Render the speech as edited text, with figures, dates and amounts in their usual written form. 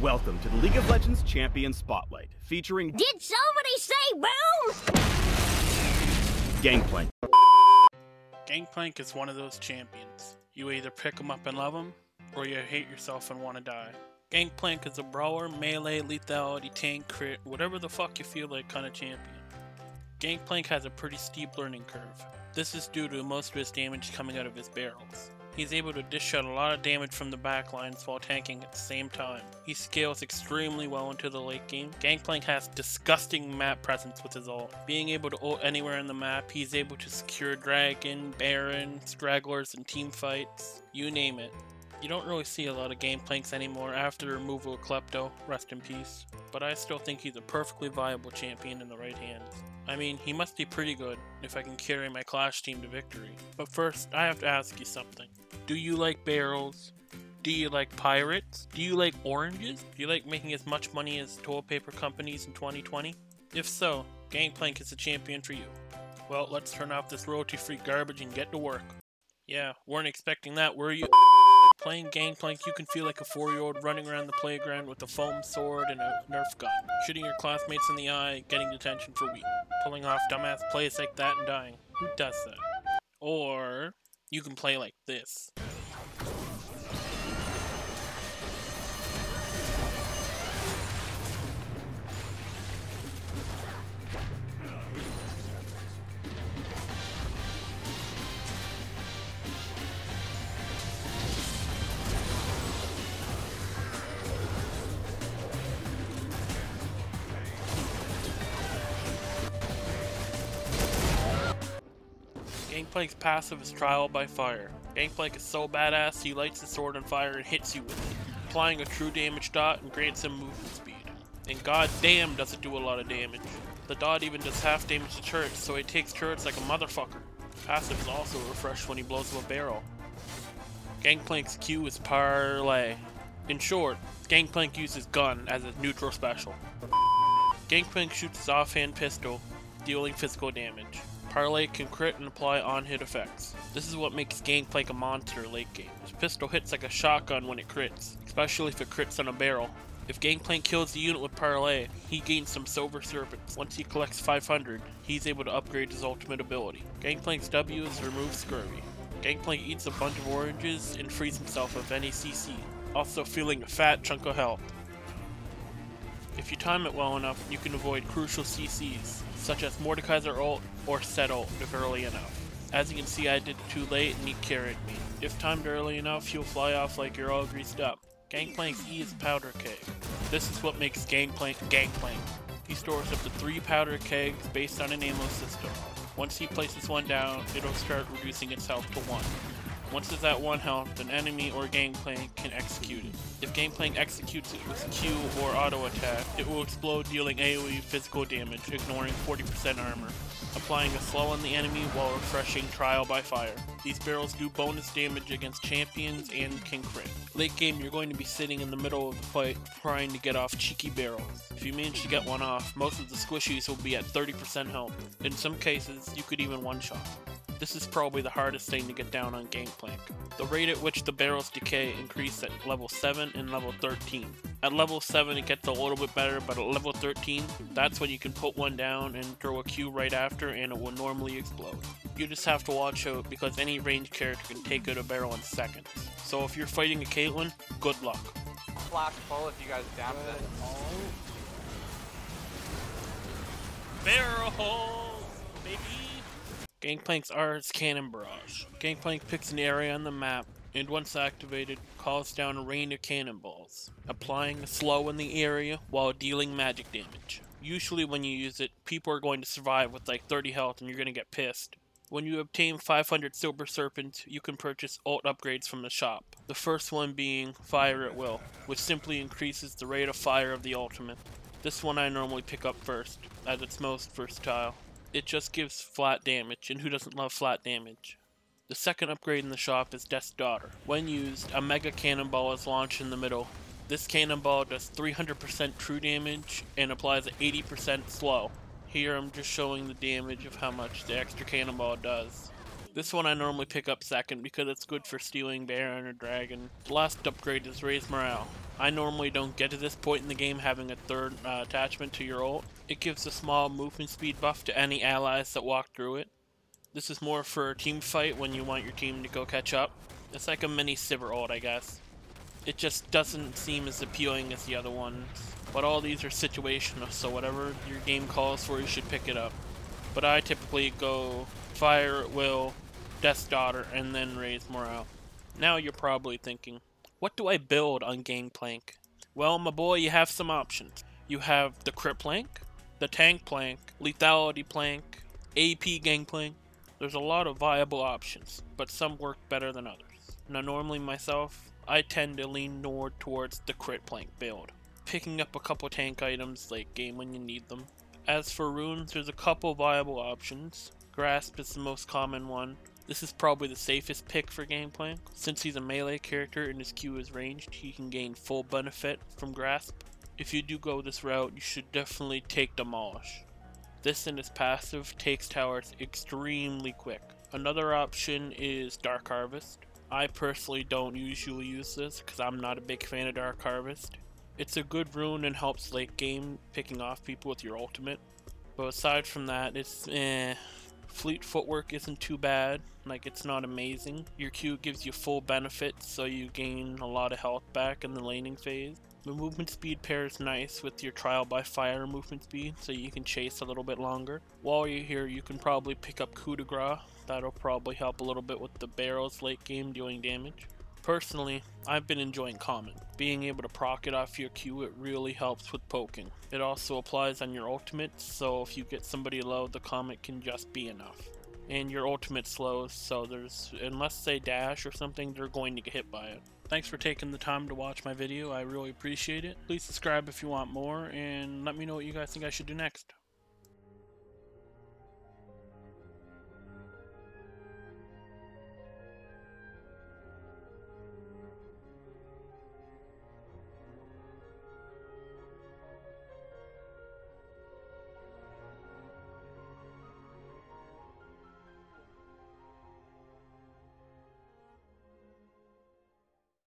Welcome to the League of Legends Champion Spotlight, featuring Did somebody say boom? Gangplank. Gangplank is one of those champions. You either pick him up and love him, or you hate yourself and want to die. Gangplank is a brawler, melee, lethality, tank, crit, whatever the fuck you feel like kind of champion. Gangplank has a pretty steep learning curve. This is due to most of his damage coming out of his barrels. He's able to dish out a lot of damage from the backlines while tanking at the same time. He scales extremely well into the late game. Gangplank has disgusting map presence with his ult. Being able to ult anywhere in the map, he's able to secure Dragon, Baron, Stragglers, and team fights. You name it. You don't really see a lot of Gangplanks anymore after the removal of Klepto, rest in peace. But I still think he's a perfectly viable champion in the right hands. I mean, he must be pretty good if I can carry my Clash team to victory. But first, I have to ask you something. Do you like barrels? Do you like pirates? Do you like oranges? Do you like making as much money as toilet paper companies in 2020? If so, Gangplank is the champion for you. Well, let's turn off this royalty-free garbage and get to work. Yeah, weren't expecting that, were you? Playing Gangplank, you can feel like a 4-year-old running around the playground with a foam sword and a Nerf gun, shooting your classmates in the eye, getting detention for weeks, pulling off dumbass plays like that and dying. Who does that? Or you can play like this. Gangplank's passive is Trial by Fire. Gangplank is so badass he lights the sword on fire and hits you with it, applying a true damage dot and grants him movement speed. And god damn does it do a lot of damage. The dot even does half damage to turrets, so he takes turrets like a motherfucker. Passive is also refreshed when he blows up a barrel. Gangplank's Q is Parlay. In short, Gangplank uses gun as his neutral special. Gangplank shoots his offhand pistol, dealing physical damage. Parlay can crit and apply on-hit effects. This is what makes Gangplank a monster late game. His pistol hits like a shotgun when it crits, especially if it crits on a barrel. If Gangplank kills the unit with Parlay, he gains some Silver Serpents. Once he collects 500, he's able to upgrade his ultimate ability. Gangplank's W is Remove Scurvy. Gangplank eats a bunch of oranges and frees himself of any CC, also feeling a fat chunk of health. If you time it well enough, you can avoid crucial CCs, such as Mordekaiser ult or Set ult if early enough. As you can see, I did it too late and he carried me. If timed early enough, you'll fly off like you're all greased up. Gangplank's E is Powder Keg. This is what makes Gangplank Gangplank. He stores up to 3 powder kegs based on an ammo system. Once he places one down, it'll start reducing its health to 1. Once it's at 1 health, an enemy or Gangplank can execute it. If Gangplank executes it with Q or auto attack, it will explode, dealing AoE physical damage, ignoring 40% armor, applying a slow on the enemy while refreshing Trial by Fire. These barrels do bonus damage against champions and can crit. Late game, you're going to be sitting in the middle of the fight trying to get off cheeky barrels. If you manage to get one off, most of the squishies will be at 30% health. In some cases, you could even one-shot. This is probably the hardest thing to get down on Gangplank. The rate at which the barrels decay increase at level 7 and level 13. At level 7 it gets a little bit better, but at level 13, that's when you can put one down and throw a Q right after and it will normally explode. You just have to watch out because any ranged character can take out a barrel in seconds. So if you're fighting a Caitlyn, good luck. Flash pull if you guys down for that. Barrel holes, baby! Gangplank's R is Cannon Barrage. Gangplank picks an area on the map, and once activated, calls down a rain of cannonballs, applying a slow in the area while dealing magic damage. Usually when you use it, people are going to survive with like 30 health and you're going to get pissed. When you obtain 500 Silver Serpents, you can purchase ult upgrades from the shop. The first one being Fire at Will, which simply increases the rate of fire of the ultimate. This one I normally pick up first, as it's most versatile. It just gives flat damage, and who doesn't love flat damage? The second upgrade in the shop is Death's Daughter. When used, a Mega Cannonball is launched in the middle. This cannonball does 300% true damage and applies 80% slow. Here I'm just showing the damage of how much the extra cannonball does. This one I normally pick up second because it's good for stealing Baron or Dragon. The last upgrade is Raise Morale. I normally don't get to this point in the game having a third attachment to your ult. It gives a small movement speed buff to any allies that walk through it. This is more for a team fight when you want your team to go catch up. It's like a mini Sivir ult, I guess. It just doesn't seem as appealing as the other ones. But all these are situational, so whatever your game calls for, you should pick it up. But I typically go Fire at Will, Death's Daughter, and then Raise Morale. Now you're probably thinking, what do I build on Gangplank? Well, my boy, you have some options. You have the Crit Plank, the Tank Plank, Lethality Plank, AP Gangplank. There's a lot of viable options, but some work better than others. Now normally myself, I tend to lean more towards the Crit Plank build, picking up a couple tank items late game when you need them. As for runes, there's a couple viable options. Grasp is the most common one. This is probably the safest pick for Gangplank. Since he's a melee character and his Q is ranged, he can gain full benefit from Grasp. If you do go this route, you should definitely take Demolish. This and his passive takes towers extremely quick. Another option is Dark Harvest. I personally don't usually use this because I'm not a big fan of Dark Harvest. It's a good rune and helps late game picking off people with your ultimate. But aside from that, it's Fleet Footwork isn't too bad, like it's not amazing. Your Q gives you full benefit, so you gain a lot of health back in the laning phase. The movement speed pairs nice with your Trial by Fire movement speed, so you can chase a little bit longer. While you're here, you can probably pick up Coup de Grace. That'll probably help a little bit with the barrels late game doing damage. Personally, I've been enjoying Common. Being able to proc it off your Q, it really helps with poking. It also applies on your ultimate, so if you get somebody low, the Comet can just be enough. And your ultimate slows, so unless they dash or something, they're going to get hit by it. Thanks for taking the time to watch my video, I really appreciate it. Please subscribe if you want more, and let me know what you guys think I should do next.